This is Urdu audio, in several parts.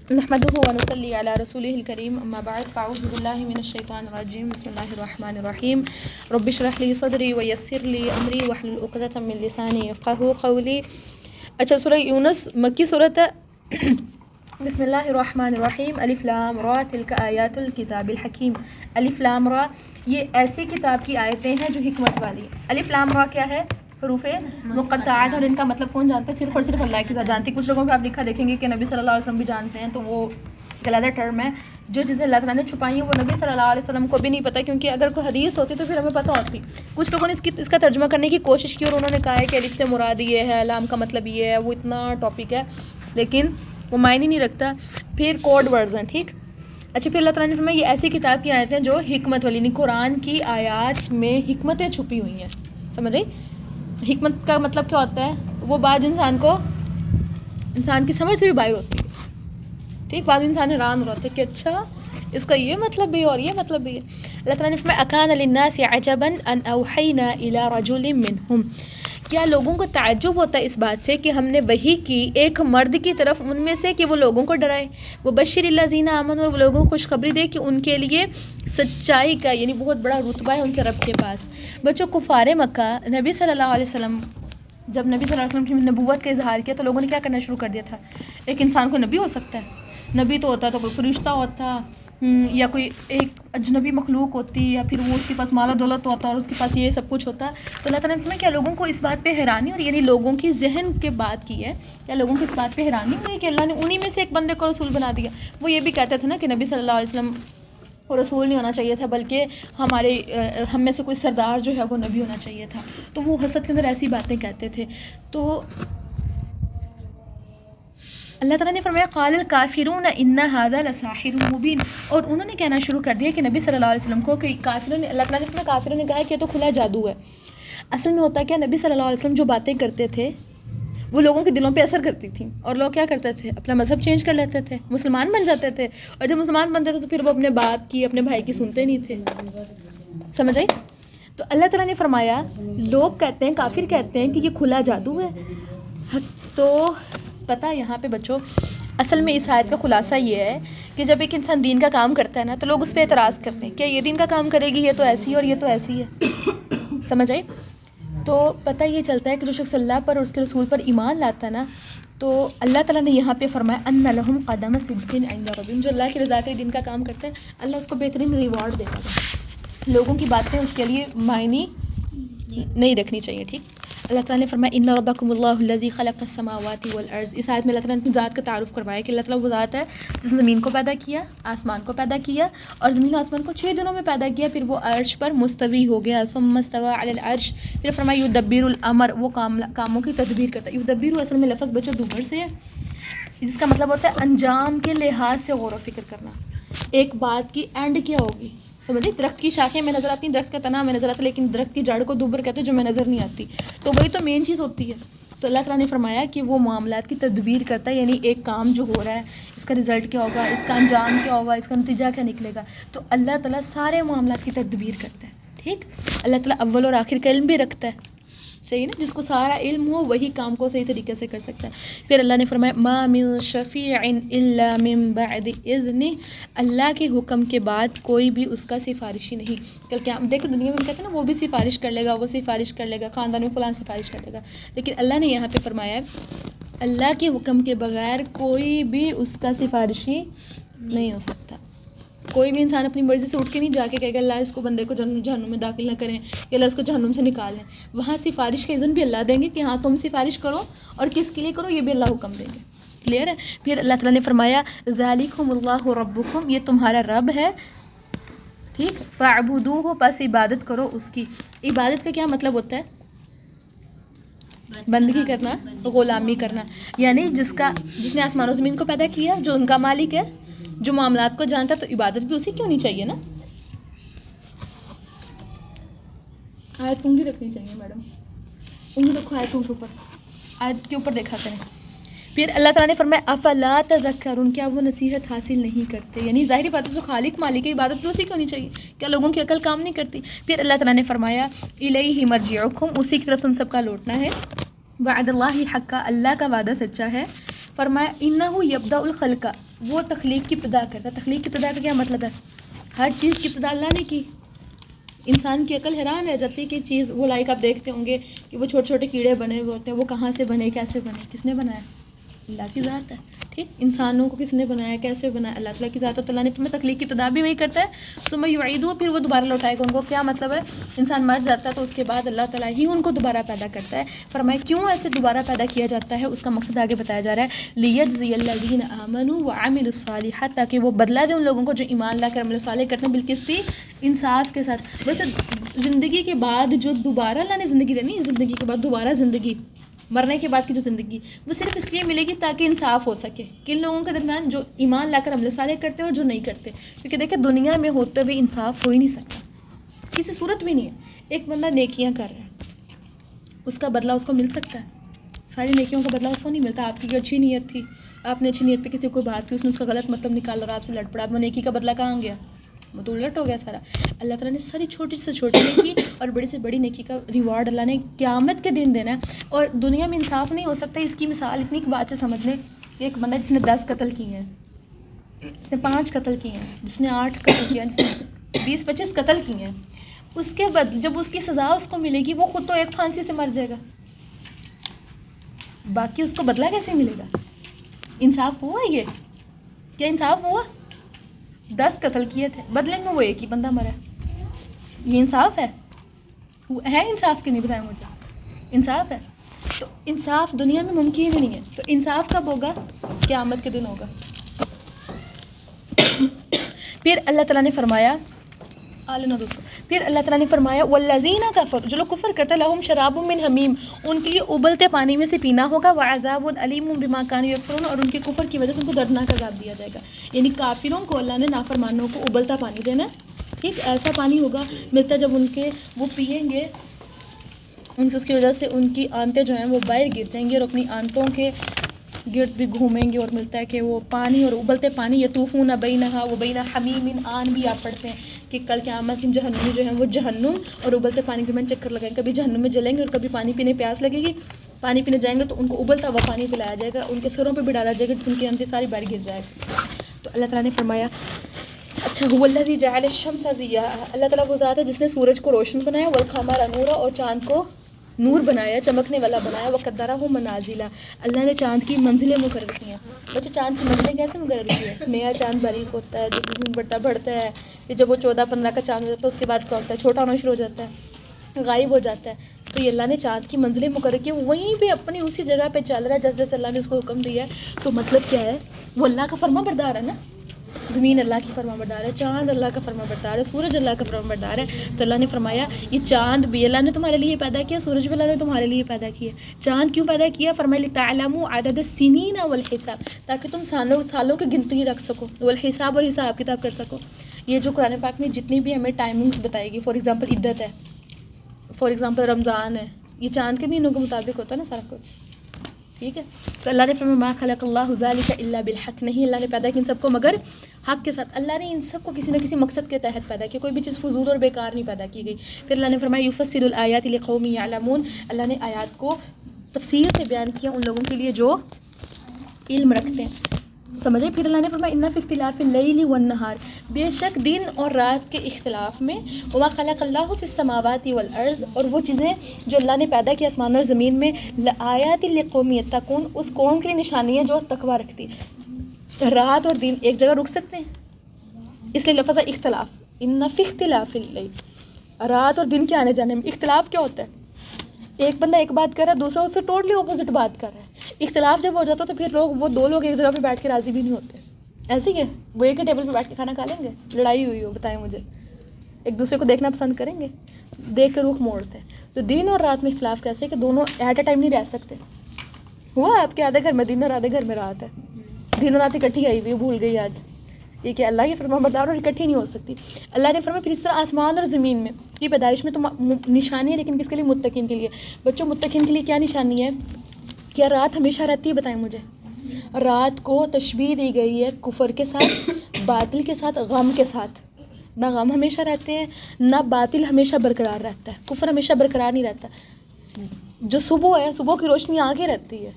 نحمده ونصلي على رسوله الكريم اما بعد فاعوذ بالله من الشيطان الرجيم بسم الله الرحمن الرحيم رب اشرح لي صدري ويسر لي امري واحلل عقدة من لساني يفقهوا قولي. اچھا سورہ یونس مکی صورت ہے. بسم اللہ الرحمن الرحیم. الف لام را تلک آیات الکتاب الحکیم. الف لام را یہ ایسی کتاب کی آیتیں ہیں جو حکمت والی. الف لام را کیا ہے؟ حروف مقطعات. اور ان کا مطلب کون جانتا ہے؟ صرف اور صرف اللہ کے ساتھ جانتی. کچھ لوگوں پہ آپ لکھا دیکھیں گے کہ نبی صلی اللہ علیہ وسلم بھی جانتے ہیں، تو وہ غلط ٹرم ہے. جو چیزیں اللہ تعالیٰ نے چھپائی ہیں وہ نبی صلی اللہ علیہ وسلم کو بھی نہیں پتہ، کیونکہ اگر کوئی حدیث ہوتی تو پھر ہمیں پتہ ہوتی. کچھ لوگوں نے اس کا ترجمہ کرنے کی کوشش کی اور انہوں نے کہا ہے کہ الف سے مراد یہ ہے، لام کا مطلب یہ ہے، وہ اتنا ٹاپک ہے لیکن وہ معنی نہیں رکھتا. پھر کوڈ ورژن. ٹھیک. اچھا پھر اللہ تعالیٰ نے فرمایا یہ ایسی کتاب کی آیتیں جو حکمت والی، نہیں قرآن کی آیات میں حکمتیں چھپی ہوئی ہیں. سمجھ آئی؟ حکمت کا مطلب کیا ہوتا ہے؟ وہ بات انسان کی سمجھ سے بھی باہر ہوتی ہے. ٹھیک. بعض انسان حیران رہتا ہے کہ اچھا اس کا یہ مطلب بھی اور یہ مطلب بھی ہے. اللہ تعالیٰ نے فرمایا اکان للناس عجبا ان اوحینا الی رجل منہم. کیا لوگوں کو تعجب ہوتا ہے اس بات سے کہ ہم نے وحی کی ایک مرد کی طرف ان میں سے کہ وہ لوگوں کو ڈرائے. وہ بشر الذین آمنوا، اور وہ لوگوں کو خوشخبری دے کہ ان کے لیے سچائی کا یعنی بہت بڑا رتبہ ہے ان کے رب کے پاس. بچوں کفار مکہ نبی صلی اللہ علیہ وسلم، جب نبی صلی اللہ علیہ وسلم کی نبوت کا اظہار کیا تو لوگوں نے کیا کرنا شروع کر دیا تھا؟ ایک انسان کو نبی ہو سکتا ہے؟ نبی تو ہوتا تو کوئی فرشتہ ہوتا یا کوئی ایک اجنبی مخلوق ہوتی، یا پھر وہ اس کے پاس مال و دولت ہوتا اور اس کے پاس یہ سب کچھ ہوتا. تو اللہ تعالیٰ نے فرمایا کیا لوگوں کو اس بات پہ حیرانی، اور یعنی لوگوں کی ذہن کے بات کی ہے، کیا لوگوں کو اس بات پہ حیرانی ہوئی کہ اللہ نے انہی میں سے ایک بندے کو رسول بنا دیا. وہ یہ بھی کہتے تھے نا کہ نبی صلی اللہ علیہ وسلم وہ رسول نہیں ہونا چاہیے تھا، بلکہ ہم میں سے کوئی سردار جو ہے وہ نبی ہونا چاہیے تھا. تو وہ حسد کے اندر ایسی باتیں کہتے تھے. تو اللہ تعالیٰ نے فرمایا قال الکافرون ان ھذا لساحر مبین. اور انہوں نے کہنا شروع کر دیا کہ نبی صلی اللہ علیہ وسلم کو کہ کافروں نے، اللہ تعالیٰ نے فرمایا کافروں نے کہا کہ یہ تو کھلا جادو ہے. اصل میں ہوتا کیا، نبی صلی اللہ علیہ وسلم جو باتیں کرتے تھے وہ لوگوں کے دلوں پہ اثر کرتی تھیں، اور لوگ کیا کرتے تھے؟ اپنا مذہب چینج کر لیتے تھے، مسلمان بن جاتے تھے. اور جب مسلمان بنتے تھے تو پھر وہ اپنے باپ کی، اپنے بھائی کی سنتے نہیں تھے. سمجھ آئی؟ تو اللہ تعالیٰ نے فرمایا لوگ کہتے ہیں، کافر کہتے ہیں کہ یہ کھلا جادو ہے. تو پتہ یہاں پہ بچوں اصل میں اس آیت کا خلاصہ یہ ہے کہ جب ایک انسان دین کا کام کرتا ہے نا تو لوگ اس پہ اعتراض کرتے ہیں، کیا یہ دین کا کام کرے گی، یہ تو ایسی ہے اور یہ تو ایسی ہے. سمجھ آئی؟ تو پتہ یہ چلتا ہے کہ جو شخص اللہ پر اور اس کے رسول پر ایمان لاتا ہے نا، تو اللہ تعالیٰ نے یہاں پہ فرمایا ان لہم قدم صدق عند ربہم. جو اللہ کی رضا کے دین کا کام کرتا ہے اللہ اس کو بہترین ریوارڈ دیتا ہے. لوگوں کی باتیں اس کے لیے معنی نہیں رکھنی چاہیے. ٹھیک. اللہ تعالیٰ نے فرمایا ان ربکم اللہ الذی خلق السماوات والارض. اس آیت میں اللہ تعالیٰ نے اپنی ذات کا تعارف کروایا کہ اللہ تعالیٰ وہ ذات ہے جس نے زمین کو پیدا کیا، آسمان کو پیدا کیا، اور زمین و آسمان کو 6 دنوں میں پیدا کیا. پھر وہ عرش پر مستوی ہو گیا. ثم استوى علی العرش. پھر فرمایا یدبر الامر، وہ کاموں کی تدبیر کرتا ہے. یدبر اصل میں لفظ بچوں دوبر سے ہے، جس کا مطلب ہوتا ہے انجام کے لحاظ سے غور و فکر کرنا. ایک بات کی اینڈ کیا ہوگی. سمجھے؟ درخت کی شاخیں میں نظر آتی ہیں، درخت کا تنا میں نظر آتا ہے، لیکن درخت کی جڑ کو دوبر کہتے ہیں جو میں نظر نہیں آتی. تو وہی تو مین چیز ہوتی ہے. تو اللہ تعالیٰ نے فرمایا کہ وہ معاملات کی تدبیر کرتا ہے، یعنی ایک کام جو ہو رہا ہے اس کا رزلٹ کیا ہوگا، اس کا انجام کیا ہوگا، اس کا نتیجہ کیا نکلے گا. تو اللہ تعالیٰ سارے معاملات کی تدبیر کرتا ہے. ٹھیک. اللہ تعالیٰ اول اور آخر کا علم بھی رکھتا ہے. صحیح نا؟ جس کو سارا علم ہو وہی کام کو صحیح طریقے سے کر سکتا ہے. پھر اللہ نے فرمایا ما من شفیع الا من بعد اذن. اللہ کے حکم کے بعد کوئی بھی اس کا سفارشی نہیں. کل کیا دیکھو دنیا میں کہتے ہیں نا وہ بھی سفارش کر لے گا، وہ سفارش کر لے گا، خاندان میں فلاں سفارش کر لے گا. لیکن اللہ نے یہاں پہ فرمایا ہے اللہ کے حکم کے بغیر کوئی بھی اس کا سفارشی نہیں ہو سکتا. کوئی بھی انسان اپنی مرضی سے اٹھ کے نہیں جا کے کہے گا اللہ اس کو بندے کو جہنم میں داخل نہ کریں یا اللہ اس کو جہنم سے نکال لیں. وہاں سفارش کا اذن بھی اللہ دیں گے کہ ہاں تم سفارش کرو، اور کس کے لیے کرو یہ بھی اللہ حکم دیں گے. کلیئر ہے؟ پھر اللہ تعالیٰ نے فرمایا ذالکم اللہ ربکم، یہ تمہارا رب ہے. ٹھیک. فاعبدوہ، بس عبادت کرو اس کی. عبادت کا کیا مطلب ہوتا ہے؟ بندگی کرنا، غلامی کرنا. یعنی جس نے آسمان و زمین کو پیدا کیا، جو ان کا مالک ہے، جو معاملات کو جانتا ہے، تو عبادت بھی اسی کی ہونی چاہیے نا. آیت انگلی رکھنی چاہیے میڈم، انگلی رکھو آیتوں کے اوپر، آیت کے اوپر دیکھا کریں. پھر اللہ تعالیٰ نے فرمایا افلا تذکرون، کیا وہ نصیحت حاصل نہیں کرتے. یعنی ظاہری بات ہے جو خالق مالک ہے عبادت بھی اسی کی ہونی چاہیے. کیا لوگوں کی عقل کام نہیں کرتی؟ پھر اللہ تعالیٰ نے فرمایا الیہ مرجعکم، اسی کی طرف تم سب کا لوٹنا ہے. وعد اللہ حقا، اللہ کا وعدہ سچا ہے. فرمایا انہ یبدأ الخلق، وہ تخلیق کی ابتدا کرتا ہے. تخلیق کی ابتدا کا کیا مطلب ہے؟ ہر چیز کی ابتدا اللہ نے کی. انسان کی عقل حیران رہ جاتی ہے کہ چیز وہ لائک آپ دیکھتے ہوں گے کہ وہ چھوٹے چھوٹے کیڑے بنے ہوئے ہوتے ہیں، وہ کہاں سے بنے، کیسے بنے، کس نے بنایا؟ اللہ کی ذات ہے. ٹھیک، انسانوں کو کس نے بنایا، کیسے بنایا؟ اللہ تعالیٰ کی ذات ہے. تو اللہ نے تخلیق کی ابتدا بھی وہی کرتا ہے. ثم یعیدہ، پھر وہ دوبارہ لوٹائے گا ان کو. کیا مطلب ہے؟ انسان مر جاتا ہے تو اس کے بعد اللہ تعالیٰ ہی ان کو دوبارہ پیدا کرتا ہے. فرمایا کیوں ایسے دوبارہ پیدا کیا جاتا ہے، اس کا مقصد آگے بتایا جا رہا ہے. لیجزی الذین آمنوا وعملوا الصالحات، تاکہ وہ بدلہ دے ان لوگوں کو جو ایمان لا کر عمل صالح کرتے ہیں بالقسط، انصاف کے ساتھ. بچہ زندگی کے بعد جو دوبارہ اللہ نے زندگی دینی، زندگی کے بعد دوبارہ زندگی، مرنے کے بعد کی جو زندگی، وہ صرف اس لیے ملے گی تاکہ انصاف ہو سکے کن لوگوں کے درمیان، جو ایمان لا کر عمل صالح کرتے ہیں اور جو نہیں کرتے. کیونکہ دیکھیں دنیا میں ہوتے ہوئے انصاف ہو ہی نہیں سکتا، کسی صورت بھی نہیں ہے. ایک بندہ نیکیاں کر رہا ہے، اس کا بدلہ اس کو مل سکتا ہے؟ ساری نیکیوں کا بدلہ اس کو نہیں ملتا. آپ کی اچھی نیت تھی، آپ نے اچھی نیت پہ کسی کو بات کی، اس نے اس کا غلط مطلب نکالا اور آپ سے لڑ پڑا، اب وہ نیکی کا بدلہ کہاں گیا؟ وہ تو الٹ ہو گیا سارا. اللہ تعالیٰ نے ساری چھوٹی سے چھوٹی نیکی اور بڑی سے بڑی نیکی کا ریوارڈ اللہ نے قیامت کے دن دینا ہے. اور دنیا میں انصاف نہیں ہو سکتا. اس کی مثال اتنی بات سے سمجھ لیں، ایک بندہ جس نے 10 قتل کیے ہیں، جس نے 5 قتل کیے ہیں، جس نے 8 قتل کیا ہیں، جس نے 20-25 قتل کیے ہیں، اس کے بعد جب اس کی سزا اس کو ملے گی، وہ خود تو ایک پھانسی سے مر جائے گا، باقی اس کو بدلہ کیسے ملے گا؟ انصاف ہوا یہ؟ کیا انصاف ہوا؟ 10 قتل کیے تھے، بدلے میں وہ ایک ہی بندہ مرا. یہ انصاف ہے؟ ہے انصاف کہ نہیں؟ بتائیں مجھے. انصاف ہے؟ تو انصاف دنیا میں ممکن ہی نہیں ہے. تو انصاف کب ہوگا؟ قیامت کے دن ہوگا. پھر اللہ تعالیٰ نے فرمایا پھر اللہ تعالیٰ نے فرمایا والذین کفروا، جو لوگ کفر کرتے ہیں، لہم شراب من حمیم، ان کے لیے ابلتے پانی میں سے پینا ہوگا، وعذاب علیم بما کانوا یکفرون، اور ان کے کفر کی وجہ سے ان کو دردناک عذاب دیا جائے گا. یعنی کافروں کو اللہ نے نافرمانوں کو ابلتا پانی دینا ہے. ٹھیک، ایسا پانی ہوگا ملتا جب ان کے وہ پئیں گے، ان اس کی وجہ سے ان کی آنتیں جو ہیں وہ باہر گر جائیں گی اور اپنی آنتوں کے گرد بھی گھومیں گے. اور ملتا ہے کہ وہ پانی اور ابلتے پانی یطوفون بینہا و بین حمیم، آن بھی آپ پڑھتے ہیں کہ کل قیامت میں جہنمی جو ہیں وہ جہنم اور ابلتے پانی کے میں چکر لگائیں گے. کبھی جہنم میں جلیں گے اور کبھی پانی پینے پیاس لگے گی. پانی پینے جائیں گے تو ان کو ابلتا ہوا پانی پلایا جائے گا، ان کے سروں پہ بھی ڈالا جائے گا جس ان کی آنتیں ساری باہر گر جائے گا. تو اللہ تعالیٰ نے فرمایا اچھا هو الذی جعل الشمس ضیاء، اللہ تعالیٰ وہ ذات ہے جس نے سورج کو روشن بنایا، والقمر نورا، اور چاند کو نور بنایا، چمکنے والا بنایا، وقدرہ منازل، اللہ نے چاند کی منزلیں مقرر کی ہیں. بچے چاند کی منزلیں کیسے مقرر کی ہیں؟ نیا چاند باریک ہوتا ہے، جس دن بڑھتا ہے، پھر جب وہ 14-15 کا چاند ہو جاتا ہے اس کے بعد کیا ہوتا ہے؟ چھوٹا ہونا شروع ہو جاتا ہے، غائب ہو جاتا ہے. تو یہ اللہ نے چاند کی منزلیں مقرر کی، وہیں پہ اپنی اسی جگہ پہ چل رہا ہے جیسے اللہ نے اس کو حکم دیا ہے. تو مطلب کیا ہے؟ وہ اللہ کا فرما بردار ہے نا. زمین اللہ کی فرما بردار ہے، چاند اللہ کا فرما بردار ہے، سورج اللہ کا فرما بردار ہے. تو اللہ نے فرمایا یہ چاند بھی اللہ نے تمہارے لیے پیدا کیا، سورج بھی اللہ نے تمہارے لیے پیدا کیا. چاند کیوں پیدا کیا؟ فرمایا لتعلموا عدد السنین والحساب، تاکہ تم سالوں کی گنتی رکھ سکو، والحساب، اور حساب کتاب کر سکو. یہ جو قرآن پاک میں جتنی بھی ہمیں ٹائمنگس بتائے گی، فار ایگزامپل عدت ہے، فار ایگزامپل رمضان ہے، یہ چاند کے مہینوں کے مطابق ہوتا ہے نا سارا کچھ. ٹھیک ہے. تو اللہ نے فرمایا ما خلق اللہ ذلک الا بالحق، نہیں اللہ نے پیدا کیا ان سب کو مگر حق کے ساتھ. اللہ نے ان سب کو کسی نہ کسی مقصد کے تحت پیدا کیا، کوئی بھی چیز فضول اور بیکار نہیں پیدا کی گئی. پھر اللہ نے فرمایا یفصل الآیات لقوم یعلمون، اللہ نے آیات کو تفصیل سے بیان کیا ان لوگوں کے لیے جو علم رکھتے ہیں. سمجھے؟ پھر اللہ نے فرمایا ان فی اختلاف اللیل والنہار، بے شک دن اور رات کے اختلاف میں، وما خلق اللہ فی السماوات والارض، اور وہ چیزیں جو اللہ نے پیدا کی آسمان اور زمین میں، لآیات لقوم یتقون، اس قوم کے لیے نشانی ہے جو تقوی رکھتی. رات اور دن ایک جگہ رک سکتے ہیں، اس لیے لفظ اختلاف، ان فی اختلاف اللیل، رات اور دن کے آنے جانے میں اختلاف کیا ہوتا ہے؟ ایک بندہ ایک بات کر رہا ہے، دوسرا اس سے ٹوٹلی اپوزٹ بات کر رہا ہے. اختلاف جب ہو جاتا تو پھر وہ دو لوگ ایک جگہ پہ بیٹھ کے راضی بھی نہیں ہوتے. ایسے ہی ہے، وہ ایک ہی ٹیبل پہ بیٹھ کے کھانا کھا لیں گے، لڑائی ہوئی ہو بتائیں مجھے، ایک دوسرے کو دیکھنا پسند کریں گے، دیکھ کے رخ موڑتے ہیں. تو دن اور رات میں اختلاف کیسے کہ دونوں ایٹ اے ٹائم نہیں رہ سکتے. ہوا آپ کے آدھے گھر میں دن اور آدھے گھر میں رات ہے، دن اور رات اکٹھی آئی ہوئی، بھول گئی آج. یہ کہ اللہ کی فرما بردار اور اکٹھی نہیں ہو سکتی. اللہ نے فرمایا پھر اس طرح آسمان اور زمین میں کی پیدائش میں تو نشانی ہے، لیکن کس کے لیے؟ متقین کے لیے. بچوں متقین کے لیے کیا نشانی ہے؟ کیا رات ہمیشہ رہتی ہے؟ بتائیں مجھے. رات کو تشبیہ دی گئی ہے کفر کے ساتھ، باطل کے ساتھ، غم کے ساتھ. نہ غم ہمیشہ رہتے ہیں، نہ باطل ہمیشہ برقرار رہتا ہے، کفر ہمیشہ برقرار نہیں رہتا. جو صبح ہے، صبح کی روشنی آگے رہتی ہے،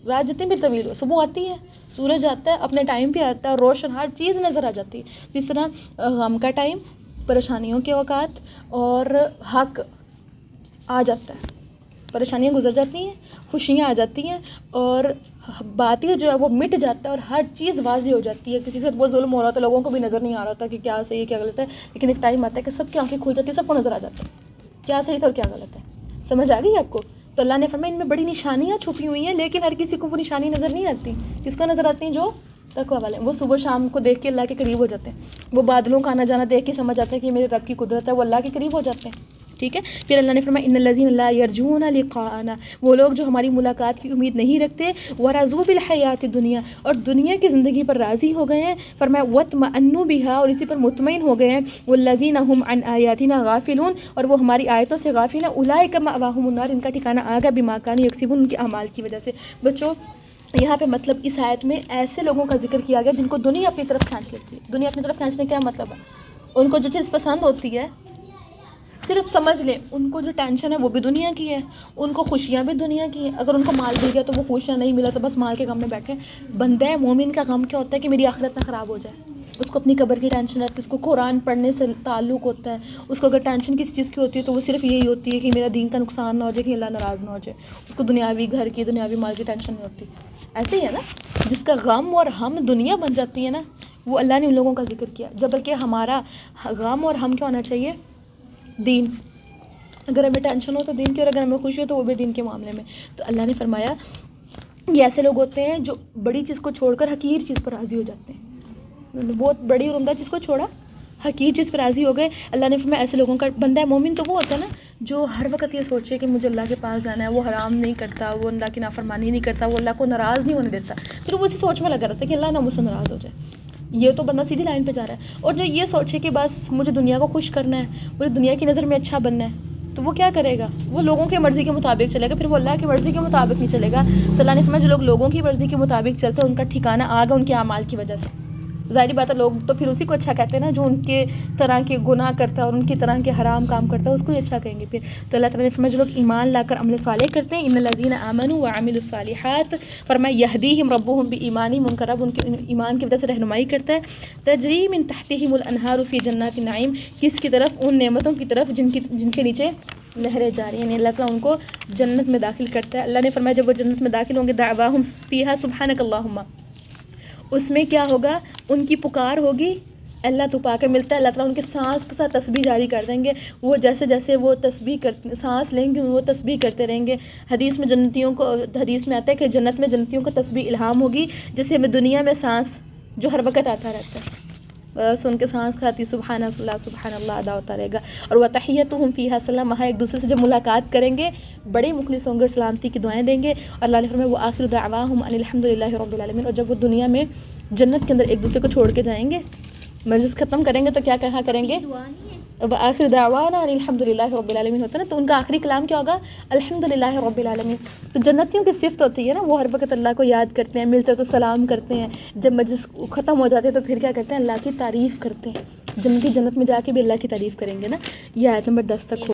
رات جتنی بھی طویل ہو، صبح آتی ہے، سورج آتا ہے، اپنے ٹائم پہ آتا ہے، روشن ہر چیز نظر آ جاتی ہے. اس طرح غم کا ٹائم، پریشانیوں کے اوقات اور حق آ جاتا ہے، پریشانیاں گزر جاتی ہیں، خوشیاں آ جاتی ہیں، اور باطل جو ہے وہ مٹ جاتا ہے اور ہر چیز واضح ہو جاتی ہے. کسی کے ساتھ بہت ظلم ہو رہا ہوتا ہے، لوگوں کو بھی نظر نہیں آ رہا ہوتا کہ کیا صحیح ہے کیا غلط ہے، لیکن ایک ٹائم آتا ہے کہ سب کی آنکھیں کھل جاتی ہیں، سب کو نظر آ جاتا ہے کیا صحیح تھا اور کیا غلط ہے. سمجھ آ گئی آپ کو؟ تو اللہ نے فرمایا ان میں بڑی نشانیاں چھپی ہوئی ہیں، لیکن ہر کسی کو وہ نشانی نظر نہیں آتی. کس کو نظر آتی ہیں؟ جو تقویٰ والے ہیں. وہ صبح شام کو دیکھ کے اللہ کے قریب ہو جاتے ہیں، وہ بادلوں کا آنا جانا دیکھ کے سمجھ آتا ہے کہ یہ میرے رب کی قدرت ہے، وہ اللہ کے قریب ہو جاتے ہیں. ٹھیک ہے. پھر اللہ نے فرمایا ان الذین لا یرجون لقاءنا، وہ لوگ جو ہماری ملاقات کی امید نہیں رکھتے، ورضوا بالحیات الدنیا، اور دنیا کی زندگی پر راضی ہو گئے ہیں. فرمایا واطمأنوا بها، اور اسی پر مطمئن ہو گئے ہیں. والذین هم عن آیاتنا غافلون، اور وہ ہماری آیتوں سے غافل ہیں. اولئک مأواہم النار، ان کا ٹھکانہ آگ ہے، بما کانوا یکسبون، ان کے اعمال کی وجہ سے. بچوں یہاں پہ مطلب اس آیت میں ایسے لوگوں کا ذکر کیا گیا جن کو دنیا اپنی طرف کھینچ لیتی ہے. دنیا اپنی طرف کھینچنے کا کیا مطلب ہے؟ ان کو جو چیز پسند ہوتی ہے، صرف سمجھ لیں ان کو جو ٹینشن ہے وہ بھی دنیا کی ہے، ان کو خوشیاں بھی دنیا کی ہیں. اگر ان کو مال مل گیا تو وہ خوش ہیں، نہیں ملا تو بس مال کے غم میں بیٹھے. بندہ مومن کا غم کیا ہوتا ہے کہ میری آخرت نہ خراب ہو جائے. اس کو اپنی قبر کی ٹینشن رہتی ہے، اس کو قرآن پڑھنے سے تعلق ہوتا ہے. اس کو اگر ٹینشن کسی چیز کی ہوتی ہے تو وہ صرف یہی ہوتی ہے کہ میرا دین کا نقصان نہ ہو جائے، کہ اللہ ناراض نہ ہو جائے. اس کو دنیاوی گھر کی، دنیاوی مال کی ٹینشن نہیں ہوتی. ایسے ہی ہے نا، جس کا غم اور ہم دنیا بن جاتی ہے نا، وہ اللہ نے ان لوگوں کا ذکر کیا. جب بلکہ ہمارا غم اور ہم کیا ہونا چاہیے؟ دین. اگر ہمیں ٹینشن ہو تو دین کی، اور اگر ہمیں خوشی ہو تو وہ بھی دین کے معاملے میں. تو اللہ نے فرمایا یہ ایسے لوگ ہوتے ہیں جو بڑی چیز کو چھوڑ کر حقیر چیز پر راضی ہو جاتے ہیں. بہت بڑی اور عمدہ چیز کو چھوڑا، حقیر چیز پر راضی ہو گئے. اللہ نے فرمایا ایسے لوگوں کا بندہ مومن تو وہ ہوتا ہے نا جو ہر وقت یہ سوچے کہ مجھے اللہ کے پاس جانا ہے، وہ حرام نہیں کرتا، وہ اللہ کی نافرمانی نہیں کرتا، وہ اللہ کو ناراض نہیں ہونے دیتا. پھر وہ اسی سوچ میں لگا رہتا ہے کہ اللہ نہ مجھ سے ناراض ہو جائے. یہ تو بندہ سیدھی لائن پہ جا رہا ہے. اور جو یہ سوچے کہ بس مجھے دنیا کو خوش کرنا ہے، مجھے دنیا کی نظر میں اچھا بننا ہے، تو وہ کیا کرے گا؟ وہ لوگوں کی مرضی کے مطابق چلے گا، پھر وہ اللہ کی مرضی کے مطابق نہیں چلے گا. تو اللہ نے فرمایا جو لوگ لوگوں کی مرضی کے مطابق چلتے ہیں ان کا ٹھکانہ آگا ان کے اعمال کی وجہ سے. ظاہری بات ہے لوگ تو پھر اسی کو اچھا کہتے ہیں نا جو ان کے طرح کے گناہ کرتا ہے اور ان کی طرح کے حرام کام کرتا ہے، اس کو ہی اچھا کہیں گے پھر. تو اللہ تعالیٰ نے فرمایا جو لوگ ایمان لا کر عمل صالح کرتے ہیں، ان الذین آمنوا وعملوا الصالحات، فرمایا یہدیہم ربہم بایمانہم، ان کا رب ان کے ایمان کی وجہ سے رہنمائی کرتا ہے. تجری من تحتہم الانہار فی جنات النعیم، کس کی طرف؟ ان نعمتوں کی طرف جن کے نیچے نہریں جا رہی ہیں. یعنی اللہ تعالیٰ ان کو جنت میں داخل کرتا ہے. اللہ نے فرمایا جب وہ جنت میں داخل ہوں گے دعواہم فیہا سبحانک اللہم، اس میں کیا ہوگا؟ ان کی پکار ہوگی اللہ تو پا کے ملتا ہے. اللہ تعالیٰ ان کے سانس کے ساتھ تسبیح جاری کر دیں گے. وہ جیسے جیسے وہ سانس لیں گے وہ تسبیح کرتے رہیں گے. حدیث میں آتا ہے کہ جنت میں جنتیوں کو تسبیح الہام ہوگی جیسے ہمیں دنیا میں سانس جو ہر وقت آتا رہتا ہے، بس ان کے سانس کھاتی سبحان اللہ ادا ہوتا رہے گا. اور وتحیتہم فیہا سلام، وہاں ایک دوسرے سے جب ملاقات کریں گے بڑے مخلص ہوں گے، سلامتی کی دعائیں دیں گے. اور اللہ نے فرمایا وآخر دعواہم ان الحمد للہ رب العالمین، اور جب وہ دنیا میں جنت کے اندر ایک دوسرے کو چھوڑ کے جائیں گے، مجلس ختم کریں گے تو کیا کہا کریں گے؟ وآخر دعوانا ان الحمد للہ رب العالمین ہوتا ہے نا، تو ان کا آخری کلام کیا ہوگا؟ الحمد للہ رب العالمین. تو جنتیوں کی صفت ہوتی ہے نا، وہ ہر وقت اللہ کو یاد کرتے ہیں، ملتے تو سلام کرتے ہیں، جب مجلس ختم ہو جاتے ہیں تو پھر کیا کرتے ہیں؟ اللہ کی تعریف کرتے ہیں. جنتی جنت میں جا کے بھی اللہ کی تعریف کریں گے نا. یہ آیت نمبر 10 تک ہو.